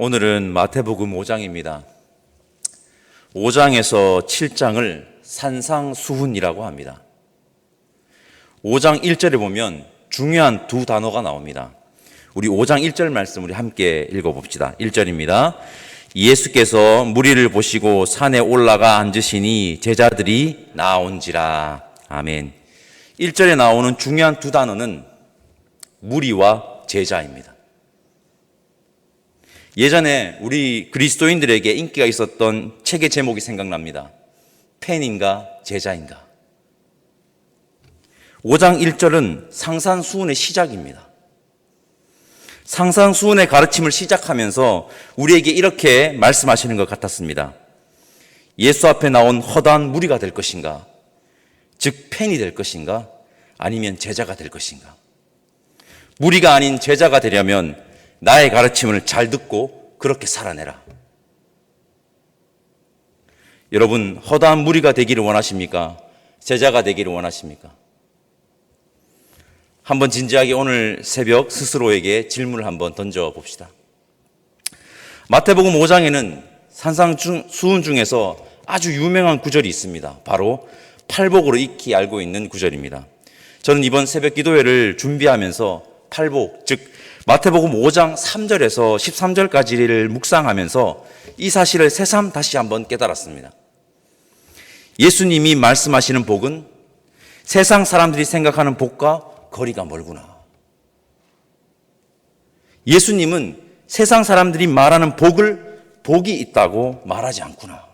오늘은 마태복음 5장입니다. 5장에서 7장을 산상수훈이라고 합니다. 5장 1절에 보면 중요한 두 단어가 나옵니다. 우리 5장 1절 말씀 우리 함께 읽어봅시다. 1절입니다. 예수께서 무리를 보시고 산에 올라가 앉으시니 제자들이 나온지라. 아멘. 1절에 나오는 중요한 두 단어는 무리와 제자입니다. 예전에 우리 그리스도인들에게 인기가 있었던 책의 제목이 생각납니다. 팬인가 제자인가. 5장 1절은 상상수훈의 시작입니다. 상상수훈의 가르침을 시작하면서 우리에게 이렇게 말씀하시는 것 같았습니다. 예수 앞에 나온 허다한 무리가 될 것인가, 즉 팬이 될 것인가, 아니면 제자가 될 것인가. 무리가 아닌 제자가 되려면 나의 가르침을 잘 듣고 그렇게 살아내라. 여러분, 허다한 무리가 되기를 원하십니까? 제자가 되기를 원하십니까? 한번 진지하게 오늘 새벽 스스로에게 질문을 한번 던져봅시다. 마태복음 5장에는 산상수훈 중에서 아주 유명한 구절이 있습니다. 바로 팔복으로 익히 알고 있는 구절입니다. 저는 이번 새벽 기도회를 준비하면서 팔복, 즉 마태복음 5장 3절에서 13절까지를 묵상하면서 이 사실을 새삼 다시 한번 깨달았습니다. 예수님이 말씀하시는 복은 세상 사람들이 생각하는 복과 거리가 멀구나. 예수님은 세상 사람들이 말하는 복이 있다고 말하지 않구나.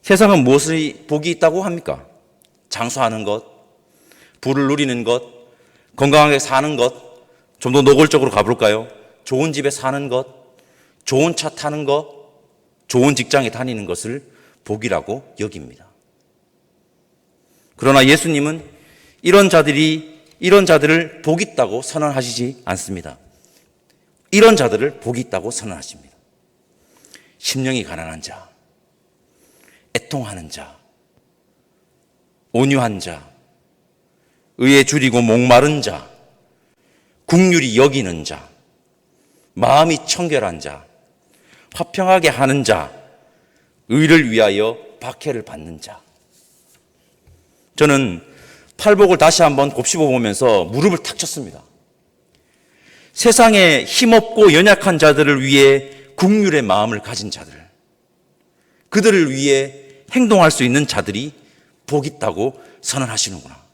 세상은 무엇이 복이 있다고 합니까? 장수하는 것, 부를 누리는 것, 건강하게 사는 것, 좀 더 노골적으로 가볼까요? 좋은 집에 사는 것, 좋은 차 타는 것, 좋은 직장에 다니는 것을 복이라고 여깁니다. 그러나 예수님은 이런 자들을 복 있다고 선언하시지 않습니다. 이런 자들을 복 있다고 선언하십니다. 심령이 가난한 자, 애통하는 자, 온유한 자, 의에 줄이고 목마른 자, 국률이 여기는 자, 마음이 청결한 자, 화평하게 하는 자, 의를 위하여 박해를 받는 자. 저는 팔복을 다시 한번 곱씹어 보면서 무릎을 탁 쳤습니다. 세상에 힘없고 연약한 자들을 위해 국률의 마음을 가진 자들, 그들을 위해 행동할 수 있는 자들이 복 있다고 선언하시는구나.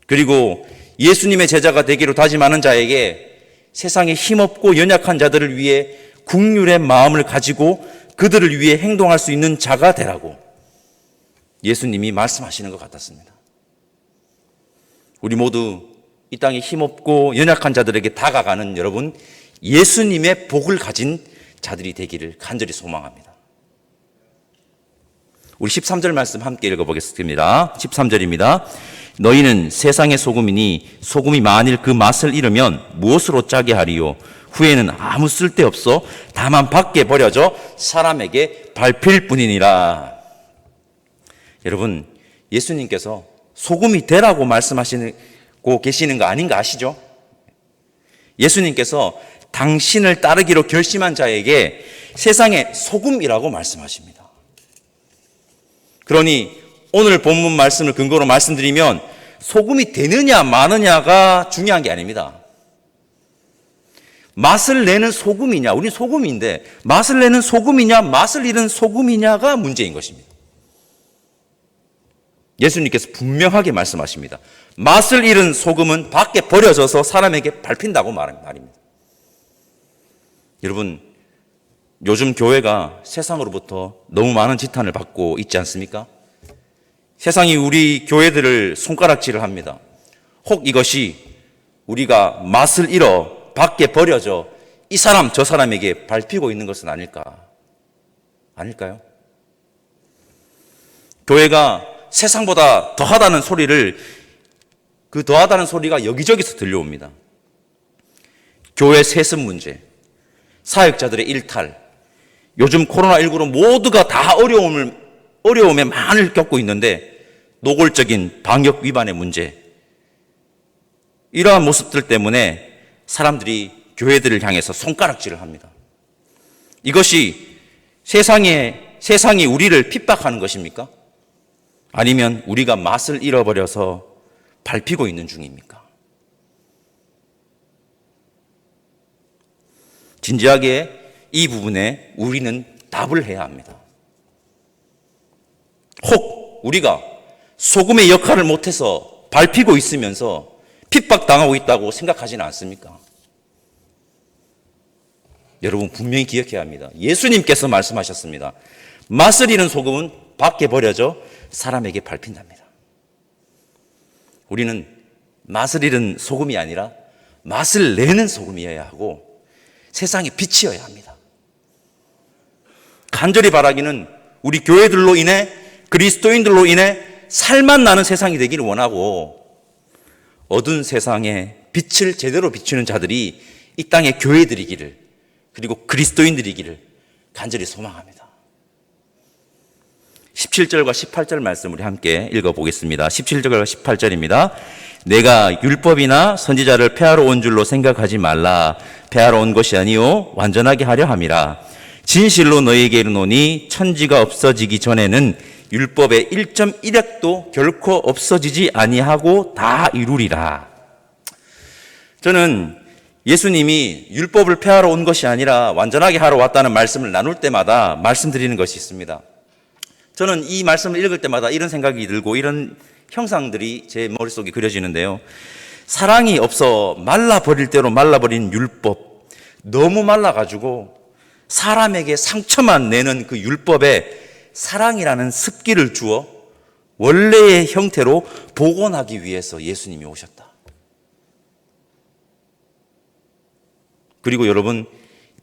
그리고 예수님의 제자가 되기로 다짐하는 자에게 세상에 힘없고 연약한 자들을 위해 국률의 마음을 가지고 그들을 위해 행동할 수 있는 자가 되라고 예수님이 말씀하시는 것 같았습니다. 우리 모두 이 땅에 힘없고 연약한 자들에게 다가가는 여러분, 예수님의 복을 가진 자들이 되기를 간절히 소망합니다. 우리 13절 말씀 함께 읽어보겠습니다. 13절입니다. 너희는 세상의 소금이니 소금이 만일 그 맛을 잃으면 무엇으로 짜게 하리요? 후에는 아무 쓸데없어 다만 밖에 버려져 사람에게 밟힐 뿐이니라. 여러분, 예수님께서 소금이 되라고 말씀하시고 계시는 거 아닌가 아시죠? 예수님께서 당신을 따르기로 결심한 자에게 세상의 소금이라고 말씀하십니다. 그러니 오늘 본문 말씀을 근거로 말씀드리면 소금이 되느냐 마느냐가 중요한 게 아닙니다. 맛을 내는 소금이냐, 우린 소금인데 맛을 내는 소금이냐 맛을 잃은 소금이냐가 문제인 것입니다. 예수님께서 분명하게 말씀하십니다. 맛을 잃은 소금은 밖에 버려져서 사람에게 밟힌다고 말입니다. 여러분, 요즘 교회가 세상으로부터 너무 많은 지탄을 받고 있지 않습니까? 세상이 우리 교회들을 손가락질을 합니다. 혹 이것이 우리가 맛을 잃어 밖에 버려져 이 사람 저 사람에게 밟히고 있는 것은 아닐까요? 교회가 세상보다 더하다는 소리를, 그 더하다는 소리가 여기저기서 들려옵니다. 교회 세습 문제, 사역자들의 일탈, 요즘 코로나19로 모두가 다 어려움에 많이 겪고 있는데 노골적인 방역 위반의 문제, 이러한 모습들 때문에 사람들이 교회들을 향해서 손가락질을 합니다. 이것이 세상이 우리를 핍박하는 것입니까? 아니면 우리가 맛을 잃어버려서 밟히고 있는 중입니까? 진지하게 이 부분에 우리는 답을 해야 합니다. 혹 우리가 소금의 역할을 못해서 밟히고 있으면서 핍박당하고 있다고 생각하지는 않습니까? 여러분 분명히 기억해야 합니다. 예수님께서 말씀하셨습니다. 맛을 잃은 소금은 밖에 버려져 사람에게 밟힌답니다. 우리는 맛을 잃은 소금이 아니라 맛을 내는 소금이어야 하고 세상의 빛이어야 합니다. 간절히 바라기는 우리 교회들로 인해 그리스도인들로 인해 살만 나는 세상이 되기를 원하고 어두운 세상에 빛을 제대로 비추는 자들이 이 땅의 교회들이기를 그리고 그리스도인들이기를 간절히 소망합니다. 17절과 18절 말씀 우리 함께 읽어보겠습니다. 17절과 18절입니다. 내가 율법이나 선지자를 폐하러 온 줄로 생각하지 말라. 폐하러 온 것이 아니요 완전하게 하려 함이라. 진실로 너희에게 이르노니 천지가 없어지기 전에는 율법의 1.1획도 결코 없어지지 아니하고 다 이루리라. 저는 예수님이 율법을 폐하러 온 것이 아니라 완전하게 하러 왔다는 말씀을 나눌 때마다 말씀드리는 것이 있습니다. 저는 이 말씀을 읽을 때마다 이런 생각이 들고 이런 형상들이 제 머릿속에 그려지는데요. 사랑이 없어 말라버릴 대로 말라버린 율법, 너무 말라가지고 사람에게 상처만 내는 그 율법에 사랑이라는 습기를 주어 원래의 형태로 복원하기 위해서 예수님이 오셨다. 그리고 여러분,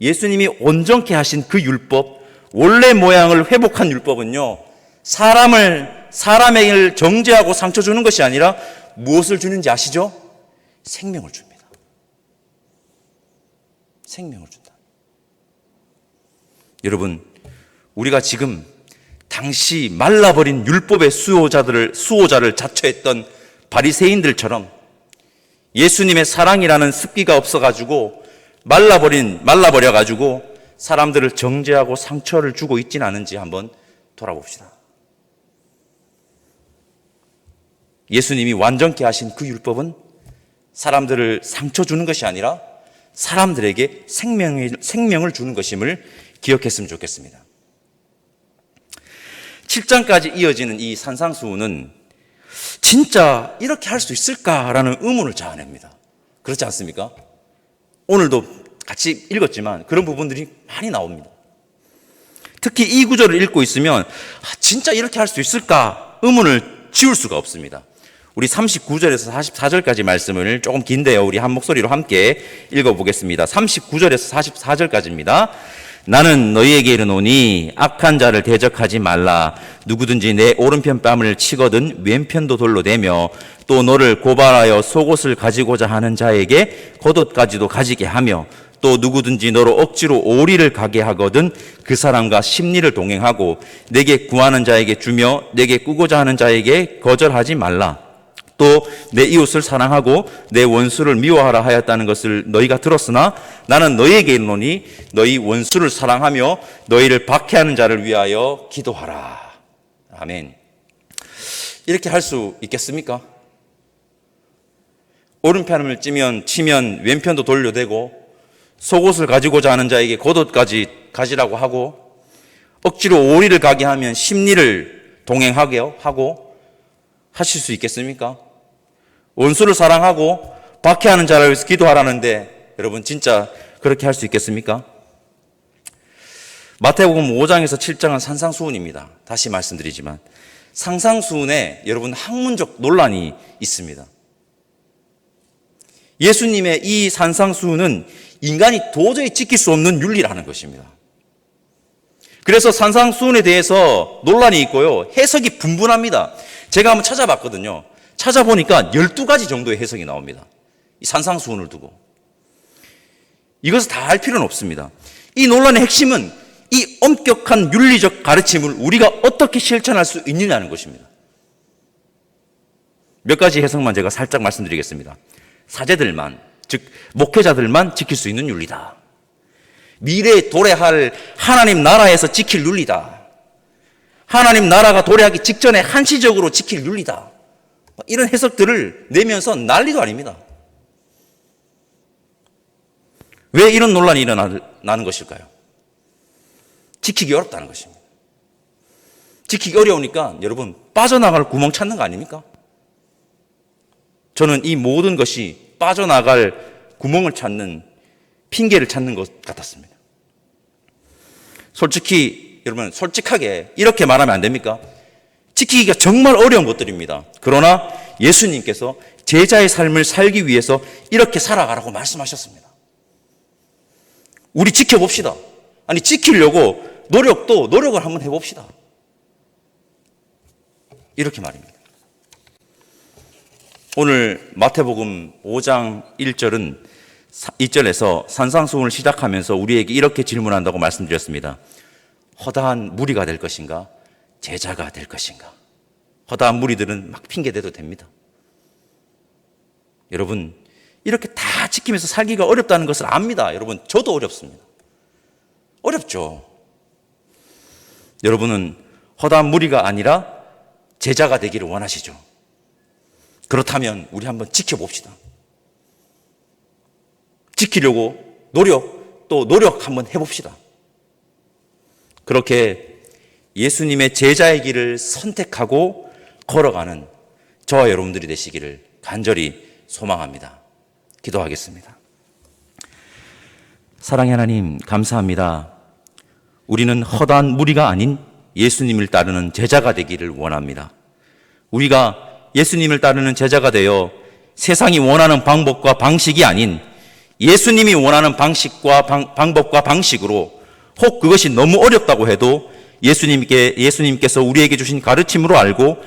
예수님이 온전케 하신 그 율법, 원래 모양을 회복한 율법은요, 사람에게 정죄하고 상처 주는 것이 아니라 무엇을 주는지 아시죠? 생명을 줍니다. 생명을 준다. 여러분, 우리가 지금 당시 말라버린 율법의 수호자를 자처했던 바리새인들처럼 예수님의 사랑이라는 습기가 없어가지고 말라버려가지고 사람들을 정죄하고 상처를 주고 있지는 않은지 한번 돌아봅시다. 예수님이 완전케 하신 그 율법은 사람들을 상처 주는 것이 아니라 사람들에게 생명을 주는 것임을 기억했으면 좋겠습니다. 7장까지 이어지는 이 산상수훈은 진짜 이렇게 할 수 있을까라는 의문을 자아냅니다. 그렇지 않습니까? 오늘도 같이 읽었지만 그런 부분들이 많이 나옵니다. 특히 이 구절을 읽고 있으면 진짜 이렇게 할 수 있을까 의문을 지울 수가 없습니다. 우리 39절에서 44절까지 말씀을 조금 긴데요. 우리 한 목소리로 함께 읽어보겠습니다. 39절에서 44절까지입니다. 나는 너희에게 이르노니 악한 자를 대적하지 말라. 누구든지 내 오른편 뺨을 치거든 왼편도 돌로 대며 또 너를 고발하여 속옷을 가지고자 하는 자에게 겉옷까지도 가지게 하며 또 누구든지 너로 억지로 오리를 가게 하거든 그 사람과 심리를 동행하고 내게 구하는 자에게 주며 내게 꾸고자 하는 자에게 거절하지 말라. 또 내 이웃을 사랑하고 내 원수를 미워하라 하였다는 것을 너희가 들었으나 나는 너희에게 이르노니 너희 원수를 사랑하며 너희를 박해하는 자를 위하여 기도하라. 아멘. 이렇게 할 수 있겠습니까? 오른편을 치면 왼편도 돌려대고 속옷을 가지고자 하는 자에게 겉옷까지 가지라고 하고 억지로 오리를 가게 하면 심리를 동행하게 하고 하실 수 있겠습니까? 원수를 사랑하고 박해하는 자를 위해서 기도하라는데 여러분 진짜 그렇게 할 수 있겠습니까? 마태복음 5장에서 7장은 산상수훈입니다. 다시 말씀드리지만 산상수훈에 여러분 학문적 논란이 있습니다. 예수님의 이 산상수훈은 인간이 도저히 지킬 수 없는 윤리라는 것입니다. 그래서 산상수훈에 대해서 논란이 있고요. 해석이 분분합니다. 제가 한번 찾아봤거든요. 찾아보니까 12가지 정도의 해석이 나옵니다. 이 산상수훈을 두고. 이것을 다 알 필요는 없습니다. 이 논란의 핵심은 이 엄격한 윤리적 가르침을 우리가 어떻게 실천할 수 있느냐는 것입니다. 몇 가지 해석만 제가 살짝 말씀드리겠습니다. 사제들만 즉 목회자들만 지킬 수 있는 윤리다. 미래에 도래할 하나님 나라에서 지킬 윤리다. 하나님 나라가 도래하기 직전에 한시적으로 지킬 윤리다. 이런 해석들을 내면서 난리도 아닙니다. 왜 이런 논란이 일어나는 것일까요? 지키기 어렵다는 것입니다. 지키기 어려우니까 여러분 빠져나갈 구멍 찾는 거 아닙니까? 저는 이 모든 것이 빠져나갈 구멍을 찾는 핑계를 찾는 것 같았습니다. 솔직히 여러분 솔직하게 이렇게 말하면 안 됩니까? 지키기가 정말 어려운 것들입니다. 그러나 예수님께서 제자의 삶을 살기 위해서 이렇게 살아가라고 말씀하셨습니다. 우리 지켜봅시다. 아니 지키려고 노력을 한번 해봅시다. 이렇게 말입니다. 오늘 마태복음 5장 2절에서 산상수훈을 시작하면서 우리에게 이렇게 질문한다고 말씀드렸습니다. 허다한 무리가 될 것인가? 제자가 될 것인가? 허다한 무리들은 막 핑계대도 됩니다. 여러분 이렇게 다 지키면서 살기가 어렵다는 것을 압니다. 여러분 저도 어렵습니다. 어렵죠. 여러분은 허다한 무리가 아니라 제자가 되기를 원하시죠? 그렇다면 우리 한번 지켜봅시다. 지키려고 노력 한번 해봅시다. 그렇게 예수님의 제자의 길을 선택하고 걸어가는 저와 여러분들이 되시기를 간절히 소망합니다. 기도하겠습니다. 사랑의 하나님 감사합니다. 우리는 허다한 무리가 아닌 예수님을 따르는 제자가 되기를 원합니다. 우리가 예수님을 따르는 제자가 되어 세상이 원하는 방법과 방식이 아닌 예수님이 원하는 방식과 방법과 방식으로 혹 그것이 너무 어렵다고 해도 예수님께서 우리에게 주신 가르침으로 알고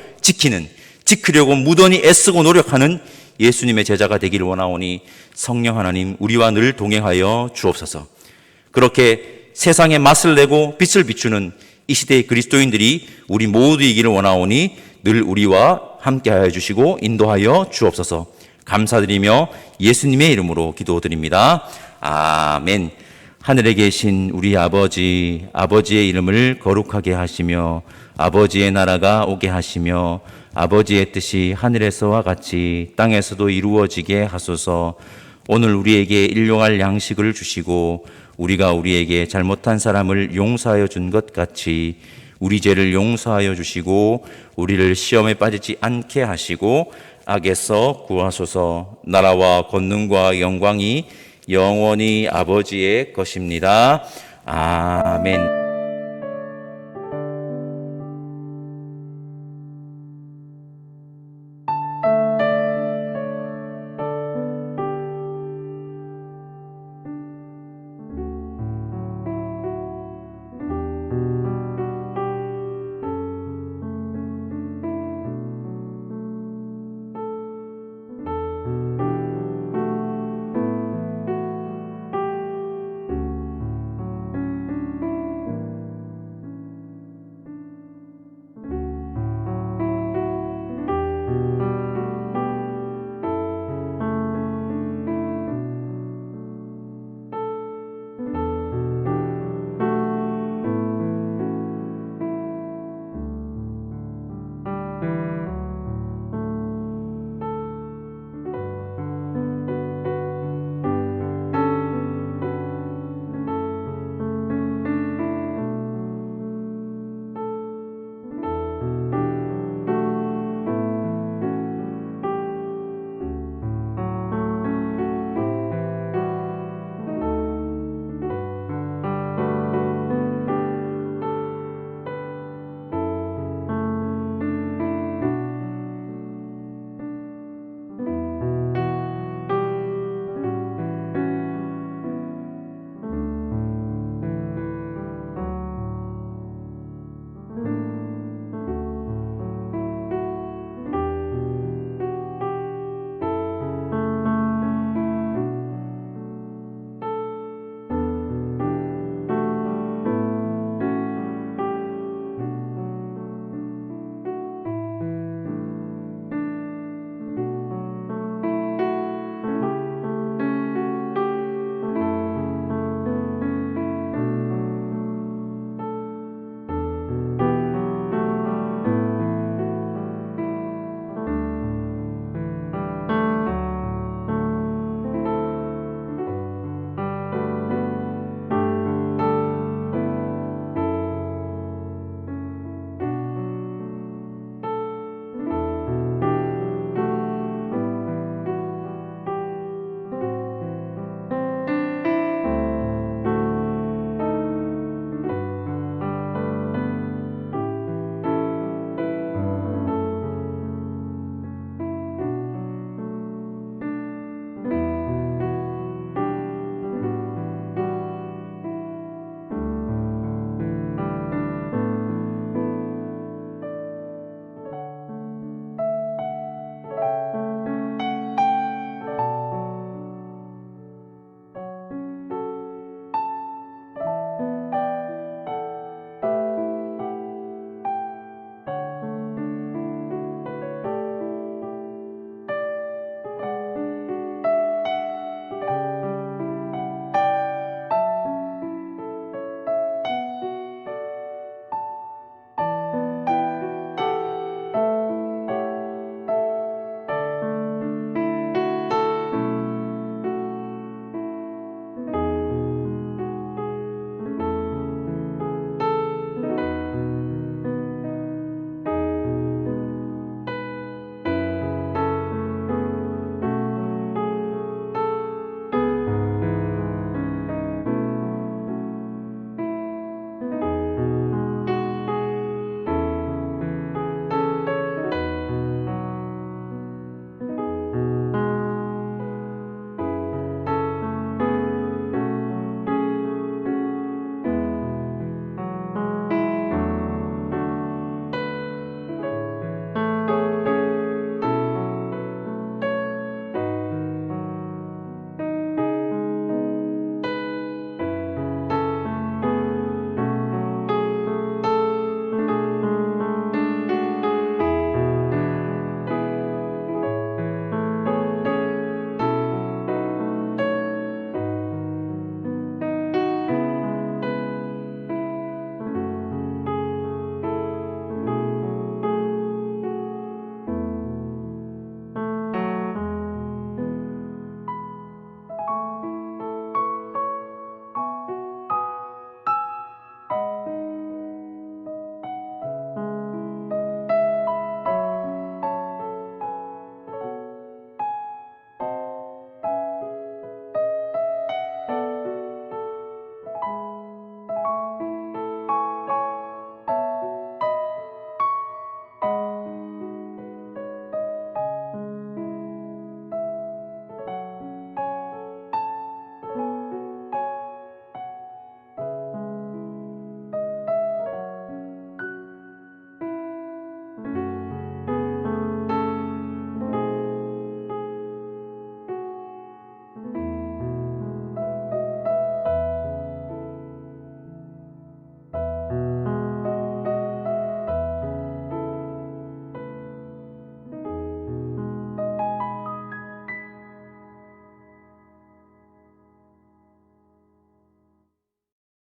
지키려고 무던히 애쓰고 노력하는 예수님의 제자가 되기를 원하오니 성령 하나님 우리와 늘 동행하여 주옵소서. 그렇게 세상에 맛을 내고 빛을 비추는 이 시대의 그리스도인들이 우리 모두이기를 원하오니 늘 우리와 함께하여 주시고 인도하여 주옵소서. 감사드리며 예수님의 이름으로 기도드립니다. 아멘. 하늘에 계신 우리 아버지의 이름을 거룩하게 하시며 아버지의 나라가 오게 하시며 아버지의 뜻이 하늘에서와 같이 땅에서도 이루어지게 하소서. 오늘 우리에게 일용할 양식을 주시고 우리가 우리에게 잘못한 사람을 용서하여 준 것 같이 우리 죄를 용서하여 주시고 우리를 시험에 빠지지 않게 하시고 악에서 구하소서. 나라와 권능과 영광이 영원히 아버지의 것입니다. 아멘.